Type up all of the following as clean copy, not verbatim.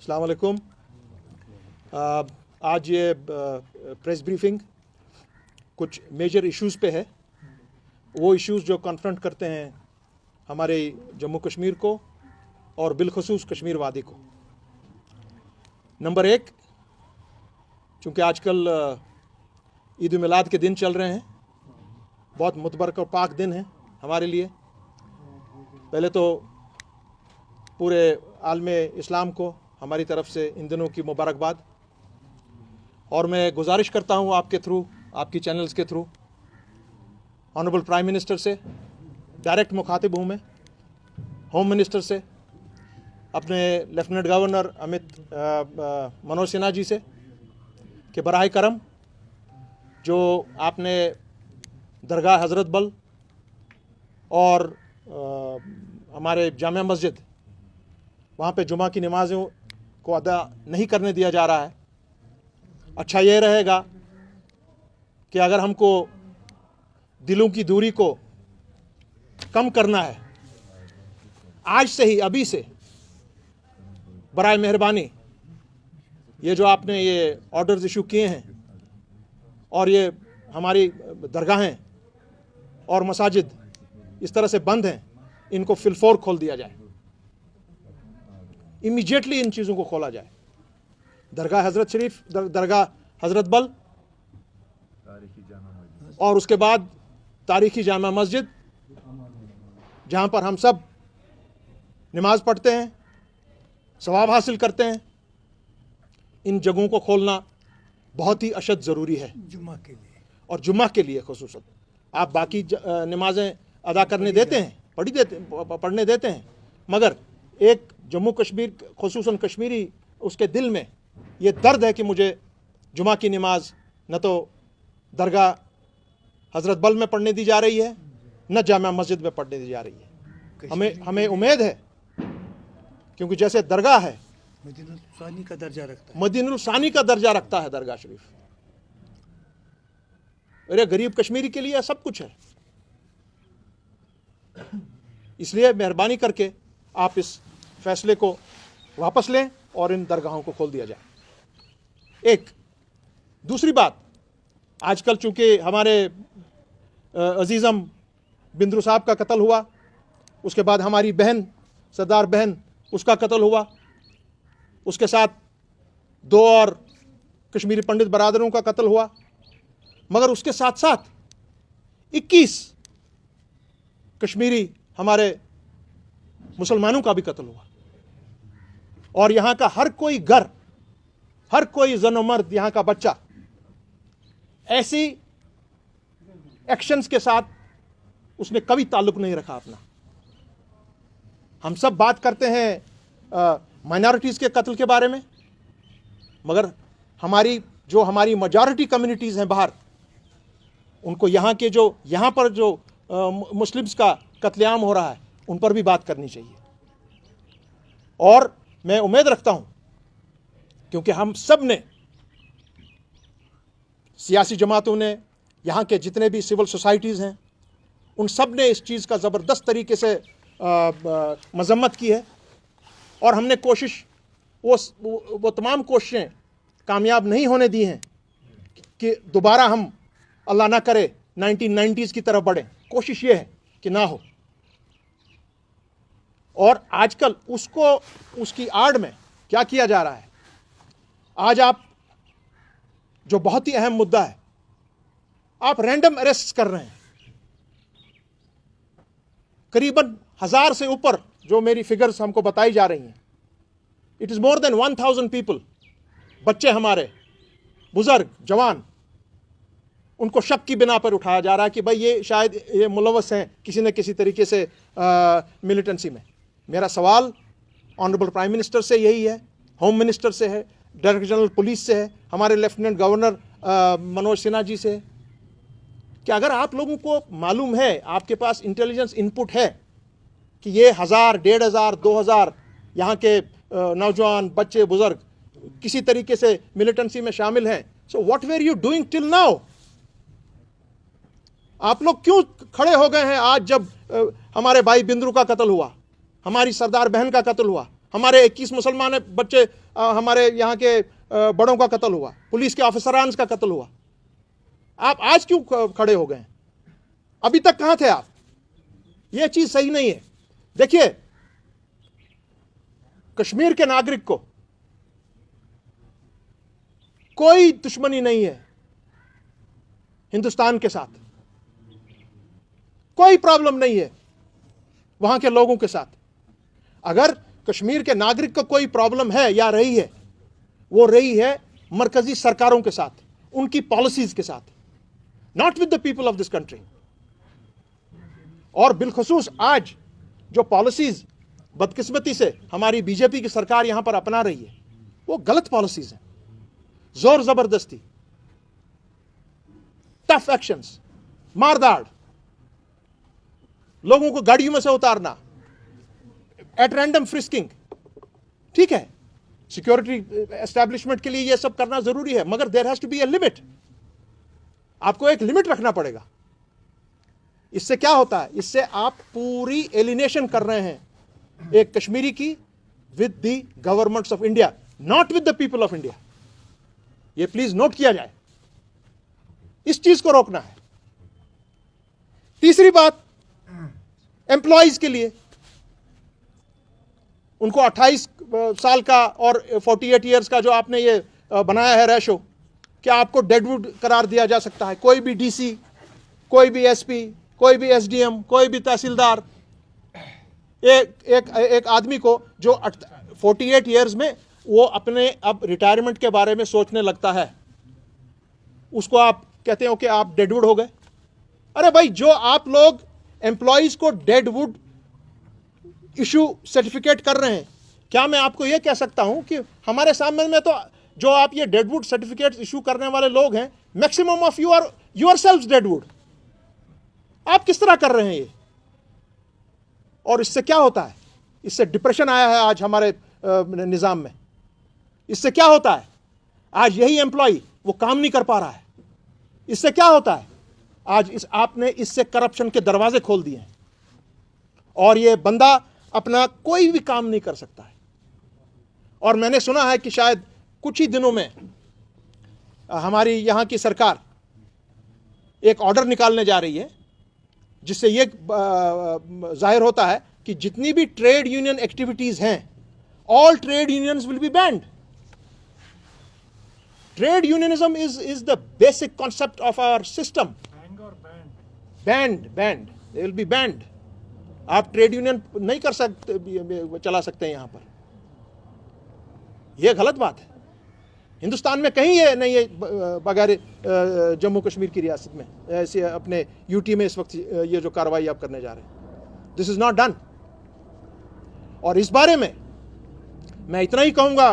अस्सलाम वालेकुम। आज ये प्रेस ब्रीफिंग कुछ मेजर इश्यूज़ पे है। वो इश्यूज़ जो कन्फ्रंट करते हैं हमारे जम्मू कश्मीर को और बिलखसूस कश्मीर वादी को। नंबर एक, चूँकि आजकल ईद मिलाद के दिन चल रहे हैं, बहुत मुतबरक और पाक दिन है हमारे लिए। पहले तो पूरे आलमे इस्लाम को हमारी तरफ से इन दिनों की मुबारकबाद। और मैं गुजारिश करता हूँ आपके थ्रू, आपकी चैनल्स के थ्रू, ऑनरेबल प्राइम मिनिस्टर से डायरेक्ट मुखातिब हूँ मैं, होम मिनिस्टर से, अपने लेफ्टिनेंट गवर्नर मनोज सिन्हा जी से, कि बराह करम जो आपने दरगाह हज़रत बल और हमारे जामिया मस्जिद वहाँ पे जुमा की नमाज़ों को अदा नहीं करने दिया जा रहा है। अच्छा ये रहेगा कि अगर हमको दिलों की दूरी को कम करना है, आज से ही, अभी से बराए मेहरबानी ये जो आपने ये ऑर्डर्स इशू किए हैं और ये हमारी दरगाहें और मसाजिद इस तरह से बंद हैं, इनको फिलफोर खोल दिया जाए। इमीडिएटली इन चीज़ों को खोला जाए। दरगाह हज़रत शरीफ, दरगाह हज़रत बल और उसके बाद तारीखी जामा मस्जिद, जहाँ पर हम सब नमाज पढ़ते हैं, सवाब हासिल करते हैं, इन जगहों को खोलना बहुत ही अशद ज़रूरी है जुम्मा के लिए। और जुम्मा के लिए खुसूसन आप बाकी नमाजें अदा करने देते हैं, पढ़ने देते हैं, मगर एक जम्मू कश्मीर, खुसूसन कश्मीरी, उसके दिल में ये दर्द है कि मुझे जुमा की नमाज न तो दरगाह हज़रत बल में पढ़ने दी जा रही है, न जामिया मस्जिद में पढ़ने दी जा रही है। हमें उम्मीद है, क्योंकि जैसे दरगाह है मदीनुल सानी का दर्जा रखता है, मदीनुल सानी का दर्जा रखता है दरगाह शरीफ। अरे गरीब कश्मीरी के लिए सब कुछ है। इसलिए मेहरबानी करके आप इस फैसले को वापस लें और इन दरगाहों को खोल दिया जाए। एक दूसरी बात, आजकल चूंकि हमारे अजीज़म बिंद्रू साहब का कत्ल हुआ, उसके बाद हमारी बहन, सरदार बहन, उसका कत्ल हुआ, उसके साथ 2 और कश्मीरी पंडित बरादरों का कत्ल हुआ, मगर उसके साथ साथ 21 कश्मीरी हमारे मुसलमानों का भी कत्ल हुआ। और यहाँ का हर कोई घर, हर कोई जनो मर्द, यहाँ का बच्चा ऐसी एक्शंस के साथ उसने कभी ताल्लुक नहीं रखा अपना। हम सब बात करते हैं माइनॉरिटीज़ के कत्ल के बारे में, मगर हमारी मेजॉरिटी कम्युनिटीज़ हैं बाहर, उनको यहाँ पर जो मुस्लिम्स का कत्लेआम हो रहा है, उन पर भी बात करनी चाहिए। और मैं उम्मीद रखता हूँ, क्योंकि हम सब ने, सियासी जमातों ने, यहाँ के जितने भी सिविल सोसाइटीज़ हैं, उन सब ने इस चीज़ का ज़बरदस्त तरीके से मजम्मत की है। और हमने कोशिश, वो तमाम कोशिशें कामयाब नहीं होने दी हैं कि दोबारा हम, अल्लाह ना करे, 1990s की तरफ बढ़ें। कोशिश ये है कि ना हो। और आजकल उसकी आड़ में क्या किया जा रहा है, आज आप, जो बहुत ही अहम मुद्दा है, आप रैंडम अरेस्ट कर रहे हैं। करीबन 1000 से ऊपर जो मेरी फिगर्स हमको बताई जा रही हैं, it is more than 1000 people, बच्चे हमारे, बुजुर्ग, जवान, उनको शक की बिना पर उठाया जा रहा है कि भाई ये मुलव्वस हैं किसी न किसी तरीके से मिलिटेंसी में। मेरा सवाल ऑनरेबल प्राइम मिनिस्टर से यही है, होम मिनिस्टर से है, डायरेक्टर जनरल पुलिस से है, हमारे लेफ्टिनेंट गवर्नर मनोज सिन्हा जी से, कि अगर आप लोगों को मालूम है, आपके पास इंटेलिजेंस इनपुट है कि ये 1000, 1500, 2000 यहाँ के नौजवान, बच्चे, बुजुर्ग किसी तरीके से मिलिटेंसी में शामिल हैं, so what were you doing till now? आप लोग क्यों खड़े हो गए हैं आज जब हमारे भाई बिंद्रू का कत्ल हुआ, हमारी सरदार बहन का कत्ल हुआ? हमारे 21 मुसलमान बच्चे, हमारे यहाँ के बड़ों का कत्ल हुआ, पुलिस के ऑफिसरान का कत्ल हुआ। आप आज क्यों खड़े हो गए? अभी तक कहां थे आप? यह चीज सही नहीं है। देखिए, कश्मीर के नागरिक को कोई दुश्मनी नहीं है हिंदुस्तान के साथ, कोई प्रॉब्लम नहीं है वहां के लोगों के साथ। अगर कश्मीर के नागरिक को कोई प्रॉब्लम है या रही है, वो रही है मरकजी सरकारों के साथ, उनकी पॉलिसीज के साथ, not with the people of this country. और बिलखसूस आज जो पॉलिसीज बदकिस्मती से हमारी बीजेपी की सरकार यहां पर अपना रही है, वो गलत पॉलिसीज हैं। जोर जबरदस्ती, टफ एक्शंस, मारदाड़, लोगों को गाड़ियों में से उतारना, एट रैंडम फ्रिस्किंग। ठीक है, सिक्योरिटी एस्टैब्लिशमेंट के लिए यह सब करना जरूरी है, मगर there has to be a limit. आपको एक लिमिट रखना पड़ेगा। इससे क्या होता है? इससे आप पूरी एलिनेशन कर रहे हैं एक कश्मीरी की with the governments of India, not with the people of India. यह प्लीज नोट किया जाए, इस चीज को रोकना है। तीसरी बात, एम्प्लॉयज के लिए, उनको 28 साल का और 48 इयर्स का जो आपने ये बनाया है रेशो, क्या आपको डेडवुड करार दिया जा सकता है? कोई भी डीसी, कोई भी एसपी, कोई भी एसडीएम, कोई भी तहसीलदार, एक आदमी को जो 48 इयर्स में वो अपने अब रिटायरमेंट के बारे में सोचने लगता है, उसको आप कहते हो कि आप डेडवुड हो गए। अरे भाई, जो आप लोग एम्प्लॉयज को डेडवुड इशू सर्टिफिकेट कर रहे हैं, क्या मैं आपको यह कह सकता हूं कि हमारे सामने में तो जो आप ये डेडवुड सर्टिफिकेट इशू करने वाले लोग हैं, maximum of you are yourselves deadwood. आप किस तरह कर रहे हैं ये? और इससे क्या होता है? इससे डिप्रेशन आया है आज हमारे निजाम में। इससे क्या होता है? आज यही एम्प्लॉय वो काम नहीं कर पा रहा है। इससे क्या होता है? आज आपने इससे करप्शन के दरवाजे खोल दिए हैं और ये बंदा अपना कोई भी काम नहीं कर सकता है। और मैंने सुना है कि शायद कुछ ही दिनों में हमारी यहां की सरकार एक ऑर्डर निकालने जा रही है, जिससे यह जाहिर होता है कि जितनी भी ट्रेड यूनियन एक्टिविटीज हैं, all trade unions will be banned. Trade unionism is the basic concept of our system. Banned they will be banned. आप ट्रेड यूनियन नहीं कर सकते, चला सकते हैं यहां पर। यह गलत बात है। हिंदुस्तान में कहीं ये नहीं है बगैर जम्मू कश्मीर की रियासत में ऐसे अपने यूटी में इस वक्त ये जो कार्रवाई आप करने जा रहे हैं, दिस इज नॉट डन। और इस बारे में मैं इतना ही कहूंगा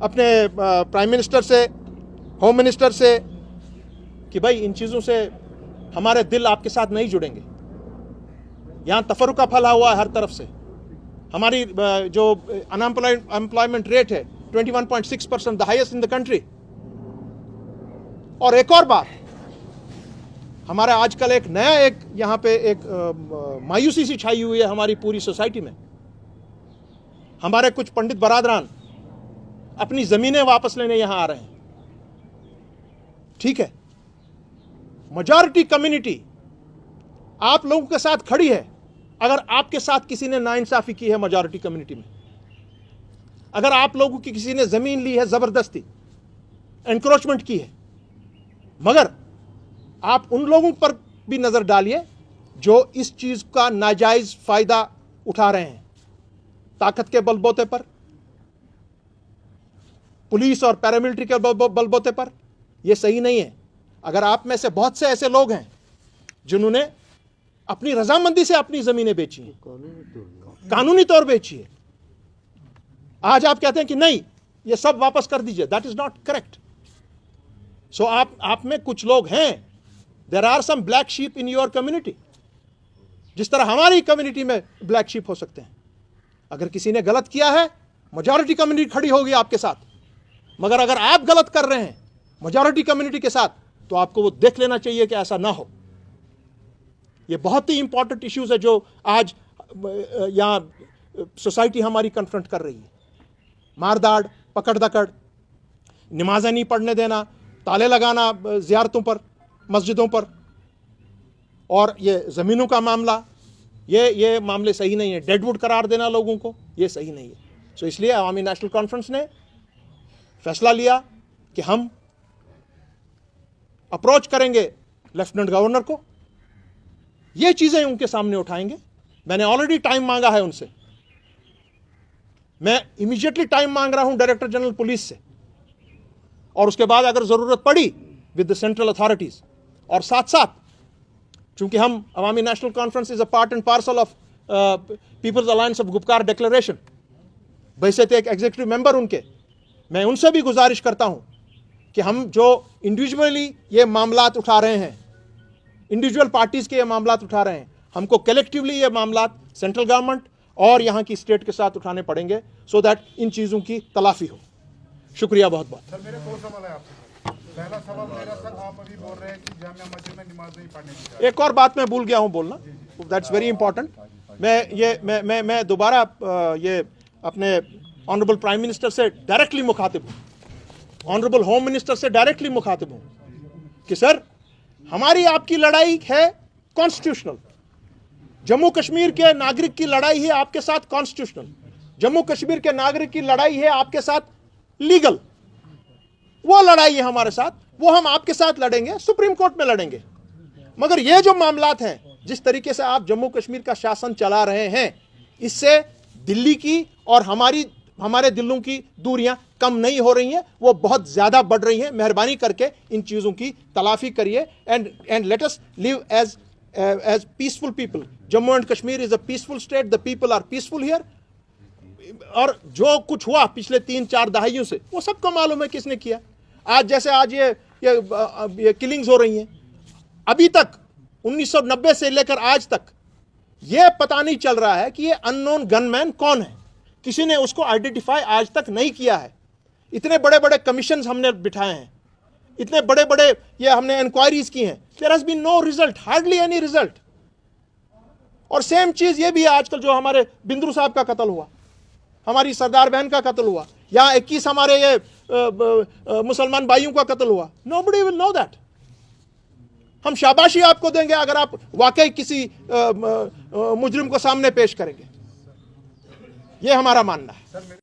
अपने प्राइम मिनिस्टर से, होम मिनिस्टर से, कि भाई इन चीज़ों से हमारे दिल आपके साथ नहीं जुड़ेंगे। यहाँ तफरुका फैला हुआ है हर तरफ से। हमारी जो अनएम्प्लॉयमेंट रेट है 21.6%, the highest in the country. और एक और बात, हमारा आजकल एक नया यहाँ पे एक मायूसी सी छाई हुई है हमारी पूरी सोसाइटी में। हमारे कुछ पंडित बरादरान अपनी जमीनें वापस लेने यहां आ रहे हैं। ठीक है, मेजॉरिटी कम्युनिटी आप लोगों के साथ खड़ी है। अगर आपके साथ किसी ने नाइंसाफी की है मेजॉरिटी कम्युनिटी में, अगर आप लोगों की किसी ने जमीन ली है जबरदस्ती, एनक्रोचमेंट की है, मगर आप उन लोगों पर भी नजर डालिए जो इस चीज का नाजायज फायदा उठा रहे हैं, ताकत के बलबूते पर, पुलिस और पैरामिलिट्री के बलबूते पर। यह सही नहीं है। अगर आप में से बहुत से ऐसे लोग हैं जिन्होंने अपनी रजामंदी से अपनी जमीनें बेची हैं, कानूनी तौर बेची है, आज आप कहते हैं कि नहीं ये सब वापस कर दीजिए, that is not correct. So आप में कुछ लोग हैं, there are some black sheep in your community, जिस तरह हमारी कम्युनिटी में ब्लैक शीप हो सकते हैं। अगर किसी ने गलत किया है, मेजॉरिटी कम्युनिटी खड़ी होगी आपके साथ, मगर अगर आप गलत कर रहे हैं मेजॉरिटी कम्युनिटी के साथ, तो आपको वो देख लेना चाहिए कि ऐसा ना हो। ये बहुत ही इंपॉर्टेंट इश्यूज है जो आज यहां सोसाइटी हमारी कन्फ्रंट कर रही है। मारदाड़, पकड़ दकड़, नमाज़ें नहीं पढ़ने देना, ताले लगाना ज़ियारतों पर, मस्जिदों पर, और ये ज़मीनों का मामला, ये मामले सही नहीं है। डेडवुड करार देना लोगों को, ये सही नहीं है। सो इसलिए अवामी नेशनल कॉन्फ्रेंस ने फैसला लिया कि हम अप्रोच करेंगे लेफ्टिनेंट गवर्नर को, ये चीज़ें उनके सामने उठाएंगे। मैंने ऑलरेडी टाइम मांगा है उनसे, मैं इमीडिएटली टाइम मांग रहा हूं डायरेक्टर जनरल पुलिस से, और उसके बाद अगर ज़रूरत पड़ी विद द सेंट्रल अथॉरिटीज़। और साथ साथ चूंकि हम Awami national conference is a part and parcel of people's alliance of Gupkar declaration, वैसे तो एक एग्जीक्यूटिव मेंबर उनके, मैं उनसे भी गुजारिश करता हूं कि हम जो इंडिविजुअली ये मामलात उठा रहे हैं, इंडिविजुअल पार्टीज़ के ये मामलात उठा रहे हैं, हमको कलेक्टिवली ये मामलात सेंट्रल गवर्नमेंट और यहाँ की स्टेट के साथ उठाने पड़ेंगे, सो दैट इन चीज़ों की तलाफी हो। शुक्रिया बहुत बहुत। सर मेरे दो सवाल है आपसे। पहला सवाल मेरा, सर आप अभी बोल रहे हैं कि जामिया मस्जिद में नमाज नहीं पढ़ने की। एक और बात मैं भूल गया हूँ बोलना, दैट्स वेरी इंपॉर्टेंट। मैं दोबारा ये अपने ऑनरेबल प्राइम मिनिस्टर से डायरेक्टली मुखातिब हूँ, ऑनरेबल होम मिनिस्टर से डायरेक्टली मुखातिब हूँ कि सर हमारी आपकी लड़ाई है कॉन्स्टिट्यूशनल, जम्मू कश्मीर के नागरिक की लड़ाई है आपके साथ कॉन्स्टिट्यूशनल, जम्मू कश्मीर के नागरिक की लड़ाई है आपके साथ लीगल, वो लड़ाई है हमारे साथ, वो हम आपके साथ लड़ेंगे, सुप्रीम कोर्ट में लड़ेंगे। मगर ये जो मामलात हैं, जिस तरीके से आप जम्मू कश्मीर का शासन चला रहे हैं, इससे दिल्ली की और हमारे दिलों की दूरियां कम नहीं हो रही हैं, वो बहुत ज़्यादा बढ़ रही हैं। मेहरबानी करके इन चीज़ों की तलाफी करिए and let us live as peaceful people. Jammu and Kashmir is a peaceful state, the people are peaceful here. और जो कुछ हुआ पिछले 3-4 दहाइयों से, वो सबको मालूम है किसने किया। आज जैसे आज ये किलिंग्स हो रही हैं, अभी तक 1990 से लेकर आज तक ये पता नहीं चल रहा है कि ये अननोन गनमैन कौन है, किसी ने उसको आइडेंटिफाई आज तक नहीं किया है। इतने बड़े बड़े कमीशंस हमने बिठाए हैं, इतने बड़े बड़े ये हमने इंक्वायरीज की हैं, there has been no result, hardly any result. और सेम चीज ये भी है आजकल, जो हमारे बिंद्रू साहब का कत्ल हुआ, हमारी सरदार बहन का कत्ल हुआ, या 21 हमारे ये मुसलमान भाइयों का कत्ल हुआ, नोबडी विल नो दैट। हम शाबाशी आपको देंगे अगर आप वाकई किसी मुजरिम को सामने पेश करेंगे, ये हमारा मानना है।